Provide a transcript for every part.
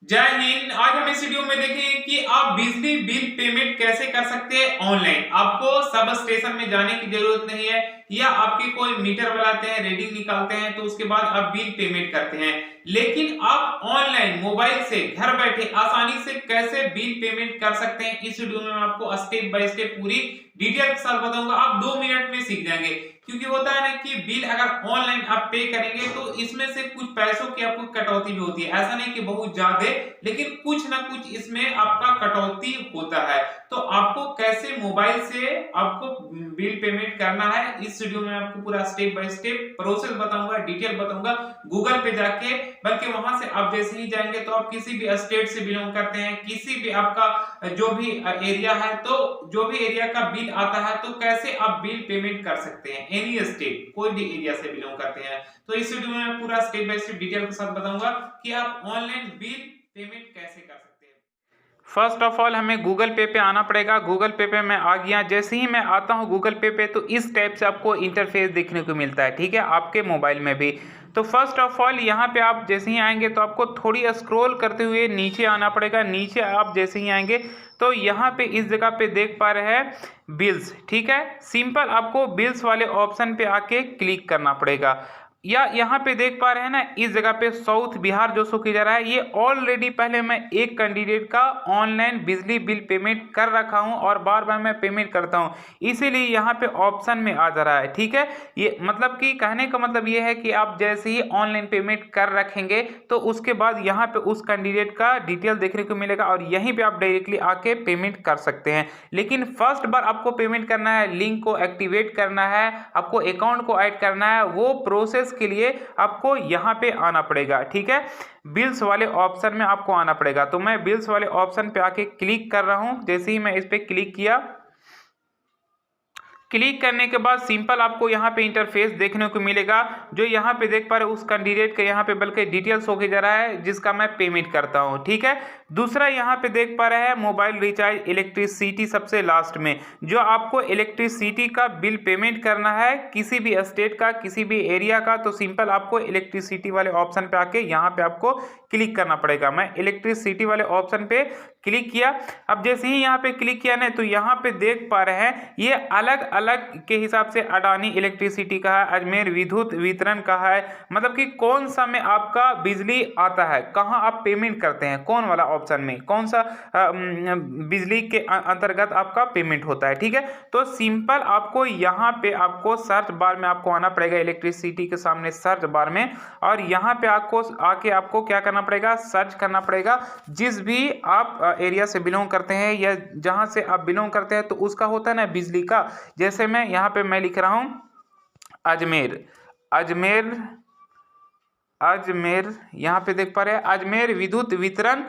जय हिंद। आज हम इस वीडियो में देखेंगे कि आप बिजली बिल पेमेंट कैसे कर सकते हैं ऑनलाइन। आपको सब स्टेशन में जाने की जरूरत नहीं है, या आपके कोई मीटर बनाते हैं, रीडिंग निकालते हैं, तो उसके बाद आप बिल पेमेंट करते हैं। लेकिन आप ऑनलाइन मोबाइल से घर बैठे आसानी से कैसे बिल पेमेंट कर सकते हैं, इस वीडियो में मैं आपको स्टेप बाय स्टेप पूरी डिटेल के साथ बताऊंगा। आप 2 मिनट में सीख जाएंगे। क्योंकि होता है ना कि बिल अगर ऑनलाइन आप पे करेंगे तो इसमें से कुछ पैसों की आपको कटौती भी होती है। ऐसा नहीं कि बहुत ज्यादा, लेकिन कुछ ना कुछ इसमें आपका कटौती होता है। तो आपको कैसे मोबाइल से आपको बिल पेमेंट करना है, इस वीडियो में आपको पूरा स्टेप बाय स्टेप प्रोसेस बताऊंगा, डिटेल बताऊंगा। गूगल पे जाके, बल्कि वहां से आप जैसे ही जाएंगे तो आप किसी भी स्टेट से बिलोंग करते हैं, किसी भी आपका जो भी एरिया है, तो जो भी एरिया का बिल आता है, तो कैसे आप बिल पेमेंट कर सकते हैं। एनी स्टेट, कोई भी एरिया से बिलोंग करते हैं, तो इस वीडियो में मैं पूरा स्टेप बाय स्टेप डिटेल के साथ बताऊंगा कि आप ऑनलाइन बिल पेमेंट कैसे कर सकते हैं। फर्स्ट ऑफ ऑल हमें गूगल पे आना पड़ेगा। गूगल पे मैं आ गया। जैसे ही मैं आता हूँ गूगल पे तो इस टाइप से आपको इंटरफेस देखने को मिलता है, ठीक है, आपके मोबाइल में भी। तो फर्स्ट ऑफ ऑल यहाँ पे आप जैसे ही आएंगे तो आपको थोड़ी स्क्रॉल करते हुए नीचे आना पड़ेगा। नीचे आप जैसे ही आएंगे तो यहाँ पे इस जगह पे देख पा रहे हैं बिल्स, ठीक है। सिंपल आपको बिल्स वाले ऑप्शन पे आके क्लिक करना पड़ेगा। या यहाँ पे देख पा रहे हैं ना, इस जगह पे साउथ बिहार जो शो किया जा रहा है, ये ऑलरेडी पहले मैं एक कैंडिडेट का ऑनलाइन बिजली बिल पेमेंट कर रखा हूँ और बार बार मैं पेमेंट करता हूँ, इसीलिए यहाँ पे ऑप्शन में आ जा रहा है, ठीक है। ये मतलब कि कहने का मतलब ये है कि आप जैसे ही ऑनलाइन पेमेंट कर रखेंगे तो उसके बाद यहाँ पे उस कैंडिडेट का डिटेल देखने को मिलेगा और यहीं पे आप डायरेक्टली आके पेमेंट कर सकते हैं। लेकिन फर्स्ट बार आपको पेमेंट करना है, लिंक को एक्टिवेट करना है, आपको अकाउंट को ऐड करना है, वो प्रोसेस के लिए आपको यहां पे आना पड़ेगा, ठीक है। बिल्स वाले ऑप्शन में आपको आना पड़ेगा। तो मैं बिल्स वाले ऑप्शन पे आके क्लिक कर रहा हूं। जैसे ही मैं इस पे क्लिक किया, क्लिक करने के बाद सिंपल आपको यहाँ पे इंटरफेस देखने को मिलेगा। जो यहाँ पे देख पा रहे उस कैंडिडेट का यहाँ पे बल्कि डिटेल्स होके जा रहा है जिसका मैं पेमेंट करता हूँ, ठीक है। दूसरा यहाँ पे देख पा रहे हैं मोबाइल रिचार्ज इलेक्ट्रिसिटी सबसे लास्ट में, जो आपको इलेक्ट्रिसिटी का बिल पेमेंट करना है किसी भी स्टेट का, किसी भी एरिया का, तो सिंपल आपको इलेक्ट्रिसिटी वाले ऑप्शन पे आके यहाँ पे आपको क्लिक करना पड़ेगा। मैं इलेक्ट्रिसिटी वाले ऑप्शन पे क्लिक किया। अब जैसे ही यहाँ पे क्लिक किया ना, तो यहाँ पे देख पा रहे हैं ये अलग अलग के हिसाब से अडानी इलेक्ट्रिसिटी का है, अजमेर विद्युत वितरण का है। मतलब कि कौन सा में आपका बिजली आता है, कहाँ आप पेमेंट करते हैं, कौन वाला ऑप्शन में कौन सा बिजली के अंतर्गत आपका पेमेंट होता है, ठीक है। तो सिंपल आपको यहाँ पे आपको सर्च बार में आपको आना पड़ेगा, इलेक्ट्रिसिटी के सामने सर्च बार में, और यहाँ पे आपको आके आपको क्या करना पड़ेगा, सर्च करना पड़ेगा। जिस भी आप एरिया से बिलोंग करते हैं या जहां से आप बिलोंग करते हैं, तो उसका होता है ना बिजली का। जैसे मैं यहाँ पे मैं लिख रहा हूं अजमेर, अजमेर, अजमेर, यहाँ पे देख पा रहे हैं अजमेर विद्युत वितरण,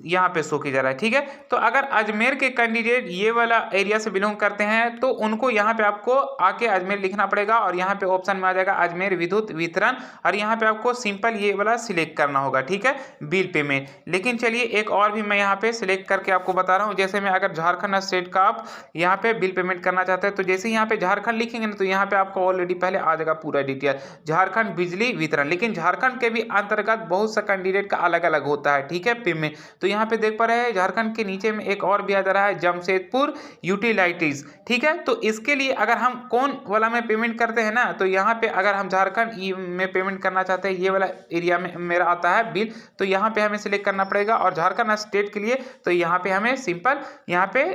यहाँ पे शो किया जा रहा है, ठीक है। तो अगर अजमेर के कैंडिडेट ये वाला एरिया से बिलोंग करते हैं तो उनको यहाँ पे आपको आके अजमेर लिखना पड़ेगा और यहाँ पे ऑप्शन में आ जाएगा अजमेर विद्युत वितरण, और यहाँ पे आपको सिंपल ये वाला सिलेक्ट करना होगा, ठीक है, बिल पेमेंट। लेकिन चलिए एक और भी मैं यहाँ पे सिलेक्ट करके आपको बता रहा हूँ। जैसे मैं अगर झारखंड स्टेट का आप यहाँ पे बिल पेमेंट करना चाहते हैं, तो जैसे यहाँ पे झारखंड लिखेंगे ना, तो यहाँ पे आपको ऑलरेडी पहले आ जाएगा पूरा डिटेल, झारखंड बिजली वितरण। लेकिन झारखंड के भी अंतर्गत बहुत सा कैंडिडेट का अलग अलग होता है, ठीक है, में। तो यहाँ पे देख पा रहे हैं झारखंड के नीचे में एक और भी आ जा रहा है जमशेदपुर यूटिलाइटीज, ठीक है। तो इसके लिए अगर हम कौन वाला में पेमेंट करते हैं ना, तो यहाँ पे अगर हम झारखंड में पेमेंट करना चाहते हैं, ये वाला एरिया में मेरा आता है बिल, तो यहाँ पे हमें सिलेक्ट करना पड़ेगा। और झारखंड स्टेट के लिए तो यहाँ पे हमें सिंपल यहाँ पे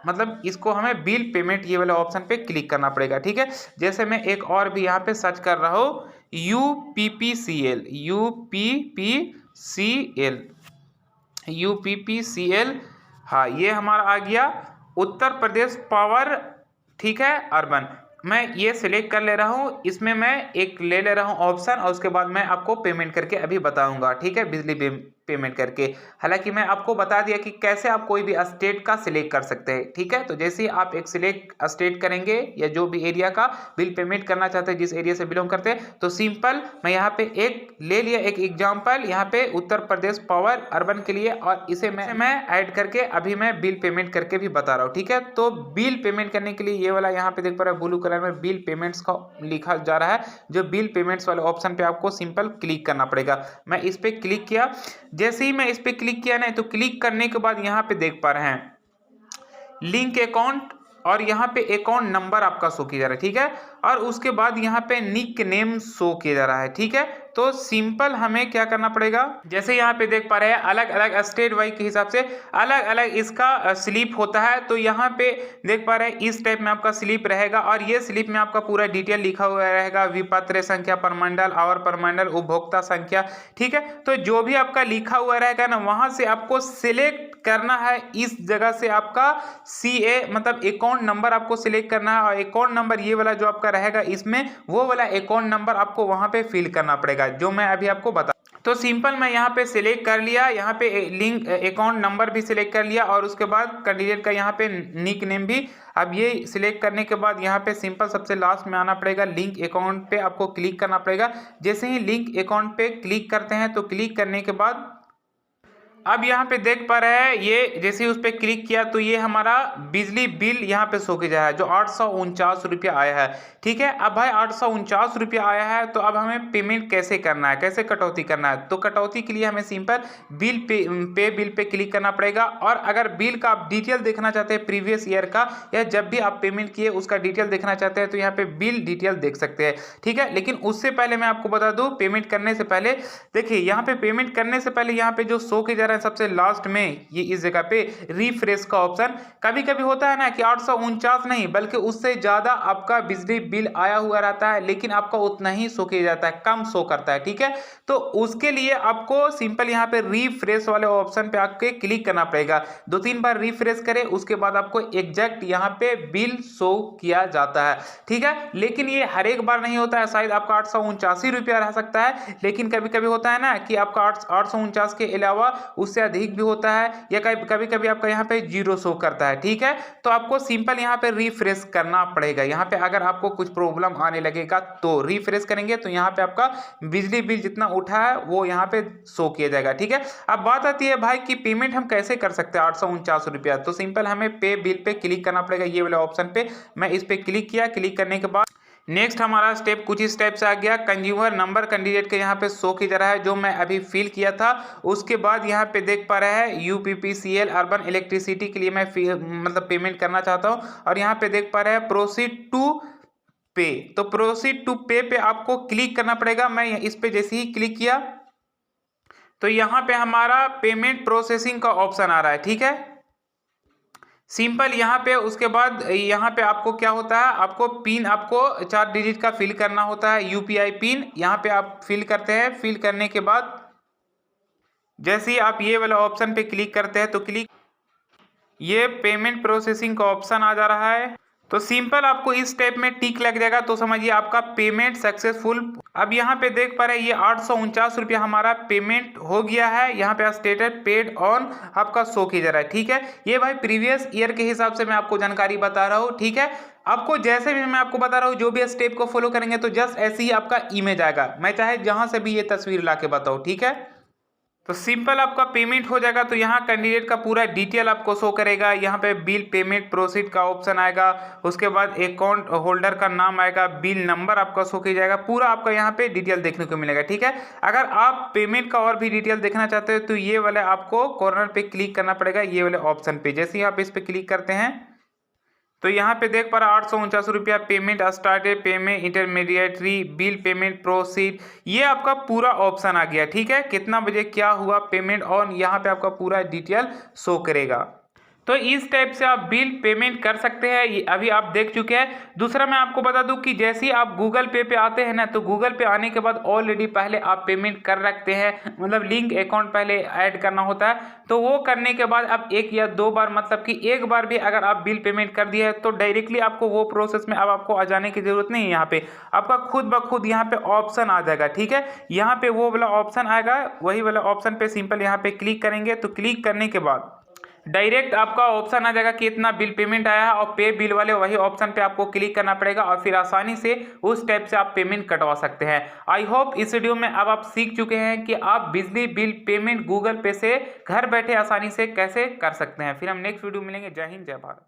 मतलब इसको हमें बिल पेमेंट ये वाला ऑप्शन पे क्लिक करना पड़ेगा, ठीक है। जैसे मैं एक और भी यहाँ पे सर्च कर रहा हूँ UPPCL, UPPCL, UPPCL, हाँ ये हमारा आ गया उत्तर प्रदेश पावर, ठीक है, अर्बन। मैं ये सिलेक्ट कर ले रहा हूँ, इसमें मैं एक ले रहा हूँ ऑप्शन, और उसके बाद मैं आपको पेमेंट करके अभी बताऊंगा, ठीक है, बिजली बिल पेमेंट करके। हालांकि मैं आपको बता दिया कि कैसे आप कोई भी स्टेट का सिलेक्ट कर सकते हैं, ठीक है। तो जैसे ही आप एक सिलेक्ट स्टेट करेंगे या जो भी एरिया का बिल पेमेंट करना चाहते हैं, जिस एरिया से बिलोंग करते हैं, तो सिंपल मैं यहाँ पे एक ले लिया एक एग्जाम्पल यहाँ पे उत्तर प्रदेश पावर अर्बन के लिए, और इसे मैं ऐड करके अभी मैं बिल पेमेंट करके भी बता रहा हूँ, ठीक है। तो बिल पेमेंट करने के लिए ये वाला यहाँ पे देख पा रहे हैं ब्लू कलर में बिल पेमेंट्स का लिखा जा रहा है, जो बिल पेमेंट्स वाले ऑप्शन पे आपको सिंपल क्लिक करना पड़ेगा। मैं इस पे क्लिक किया। जैसे ही मैं इस पे क्लिक किया ना, तो क्लिक करने के बाद यहाँ पे देख पा रहे हैं लिंक अकाउंट और यहाँ पे अकाउंट नंबर आपका शो किया जा रहा है, ठीक है। और उसके बाद यहाँ पे निक नेम शो किया जा रहा है, ठीक है। तो सिंपल हमें क्या करना पड़ेगा, जैसे यहाँ पे देख पा रहे हैं अलग अलग स्टेट वाइज के हिसाब से अलग अलग इसका स्लिप होता है। तो यहाँ पे देख पा रहे हैं इस टाइप में आपका स्लिप रहेगा और ये स्लिप में आपका पूरा डिटेल लिखा हुआ रहेगा, विपत्र संख्या प्रमंडल, आवर प्रमंडल, उपभोक्ता संख्या, ठीक है। तो जो भी आपका लिखा हुआ रहेगा ना, वहां से आपको सिलेक्ट करना है इस जगह से आपका CA मतलब अकाउंट नंबर आपको सिलेक्ट करना है। और अकाउंट नंबर ये वाला जो आपका रहेगा इसमें वो वाला अकाउंट नंबर आपको वहां पे फिल करना पड़ेगा, जो मैं अभी आपको बता। तो सिंपल मैं यहाँ पे सिलेक्ट कर लिया, यहाँ पे लिंक अकाउंट नंबर भी सिलेक्ट कर लिया और उसके बाद कैंडिडेट का यहाँ पे निक नेम भी। अब ये सिलेक्ट करने के बाद यहाँ पे सिंपल सबसे लास्ट में आना पड़ेगा, लिंक अकाउंट पे आपको क्लिक करना पड़ेगा। जैसे ही लिंक अकाउंट पे क्लिक करते हैं तो क्लिक करने के बाद अब यहाँ पे देख पा रहे हैं ये जैसे ही उस पर क्लिक किया तो ये हमारा बिजली बिल यहाँ पे शो किया जा रहा है जो 849 रुपया आया है, ठीक है। अब भाई 849 रुपया आया है, तो अब हमें पेमेंट कैसे करना है, कैसे कटौती करना है। तो कटौती के लिए हमें simple bill pay bill pay click करना पड़ेगा। और अगर बिल का आप डिटेल देखना चाहते हैं प्रीवियस ईयर का या जब भी आप पेमेंट किए उसका डिटेल देखना चाहते हैं तो यहाँ पे बिल डिटेल देख सकते हैं, ठीक है। लेकिन उससे पहले मैं आपको बता दूं, पेमेंट करने से पहले देखिए यहाँ पे पेमेंट करने से पहले यहाँ पे जो शो किया जा रहा है सबसे लास्ट में ये इस जगह पे रिफ्रेश का ऑप्शन। कभी कभी होता है ना कि 849 नहीं बल्कि उससे ज्यादा आपका बिजली बिल आया हुआ रहता है, लेकिन आपका उतना ही शो किया जाता है, कम शो करता है, ठीक है। तो उसके लिए आपको सिंपल यहाँ पे रिफ्रेश वाले ऑप्शन पे आके क्लिक करना पड़ेगा। 2-3 बार रिफ्रेश करें उसके बाद आपको एग्जैक्ट यहाँ पे बिल शो किया जाता है, ठीक है। लेकिन ये हर एक बार नहीं होता है, शायद आपका 849 रुपया रह सकता है, लेकिन कभी कभी होता है ना कि आपका 849 के अलावा उससे अधिक भी होता है या कभी कभी आपका यहाँ पे 0 शो करता है, ठीक है। तो आपको सिंपल यहाँ पे रिफ्रेश करना पड़ेगा। यहाँ पे अगर आपको कुछ प्रॉब्लम आने लगेगा तो रिफ्रेश करेंगे तो यहाँ पे आपका बिजली बिल जितना उठा है वो यहाँ पे शो किया जाएगा, ठीक है। अब बात आती है भाई कि पेमेंट हम कैसे कर सकते हैं 849 रुपया। तो सिंपल हमें पे बिल पे क्लिक करना पड़ेगा, ये वाला ऑप्शन पे। मैं इस पे क्लिक किया, क्लिक करने के बाद नेक्स्ट हमारा स्टेप कुछ इस टाइप से आ गया। कंज्यूमर नंबर कैंडिडेट के यहाँ पे शो की जा रहा है जो मैं अभी फिल किया था। उसके बाद यहाँ पे देख पा रहे हैं UPPCL अर्बन इलेक्ट्रिसिटी के लिए मैं मतलब पेमेंट करना चाहता हूँ। और यहाँ पे देख पा रहे हैं प्रोसीड टू पे। तो प्रोसीड टू पे पे आपको क्लिक करना पड़ेगा। मैं इस पे जैसे ही क्लिक किया तो यहाँ पे हमारा पेमेंट प्रोसेसिंग का ऑप्शन आ रहा है, ठीक है। सिंपल यहाँ पे उसके बाद यहाँ पे आपको क्या होता है, आपको पिन आपको 4 डिजिट का फिल करना होता है, UPI पिन यहाँ पे आप फिल करते हैं। फिल करने के बाद जैसे ही आप ये वाला ऑप्शन पे क्लिक करते हैं तो ये पेमेंट प्रोसेसिंग का ऑप्शन आ जा रहा है। तो सिंपल आपको इस टाइप में टिक लग जाएगा तो समझिए आपका पेमेंट सक्सेसफुल। अब यहाँ पे देख पा रहे हैं ये 849 रुपया हमारा पेमेंट हो गया है। यहाँ पे स्टेटस पेड ऑन आपका शो किया जा रहा है, ठीक है। ये भाई प्रीवियस ईयर के हिसाब से मैं आपको जानकारी बता रहा हूँ, ठीक है। आपको जैसे भी मैं आपको बता रहा हूँ जो भी स्टेप को फॉलो करेंगे तो जस्ट ऐसे ही आपका इमेज आएगा। मैं चाहे जहां से भी ये तस्वीर ला के बताऊँ, ठीक है। तो सिंपल आपका पेमेंट हो जाएगा। तो यहाँ कैंडिडेट का पूरा डिटेल आपको शो करेगा। यहाँ पे बिल पेमेंट प्रोसीड का ऑप्शन आएगा, उसके बाद अकाउंट होल्डर का नाम आएगा, बिल नंबर आपका शो किया जाएगा, पूरा आपका यहाँ पे डिटेल देखने को मिलेगा, ठीक है। अगर आप पेमेंट का और भी डिटेल देखना चाहते हो तो ये वाले आपको कॉर्नर पे क्लिक करना पड़ेगा, ये वाले ऑप्शन पे। जैसे ही आप इस पे क्लिक करते हैं तो यहाँ पे देख पा रहा 849 रुपया payment started, payment intermediary, bill payment proceed, ये आपका पूरा ऑप्शन आ गया, ठीक है। कितना बजे क्या हुआ पेमेंट ऑन, यहाँ पे आपका पूरा डिटेल शो करेगा। तो इस टाइप से आप बिल पेमेंट कर सकते हैं, ये अभी आप देख चुके हैं। दूसरा मैं आपको बता दूं कि जैसे ही आप गूगल पे पे आते हैं ना, तो गूगल पे आने के बाद ऑलरेडी पहले आप पेमेंट कर रखते हैं, मतलब लिंक अकाउंट पहले ऐड करना होता है। तो वो करने के बाद आप 1 या 2 बार, मतलब कि एक बार भी अगर आप बिल पेमेंट कर दिए तो डायरेक्टली आपको वो प्रोसेस में अब आपको आ जाने की जरूरत नहीं है। यहाँ पे आपका खुद ब खुद यहाँ पे ऑप्शन आ जाएगा, ठीक है। यहाँ पे वो वाला ऑप्शन आएगा, वही वाला ऑप्शन पे सिंपल यहाँ पे क्लिक करेंगे। तो क्लिक करने के बाद डायरेक्ट आपका ऑप्शन आ जाएगा कि इतना बिल पेमेंट आया है, और पे बिल वाले वही ऑप्शन पे आपको क्लिक करना पड़ेगा और फिर आसानी से उस टाइप से आप पेमेंट कटवा सकते हैं। आई होप इस वीडियो में अब आप सीख चुके हैं कि आप बिजली बिल पेमेंट गूगल पे से घर बैठे आसानी से कैसे कर सकते हैं। फिर हम नेक्स्ट वीडियो मिलेंगे। जय हिंद, जय भारत।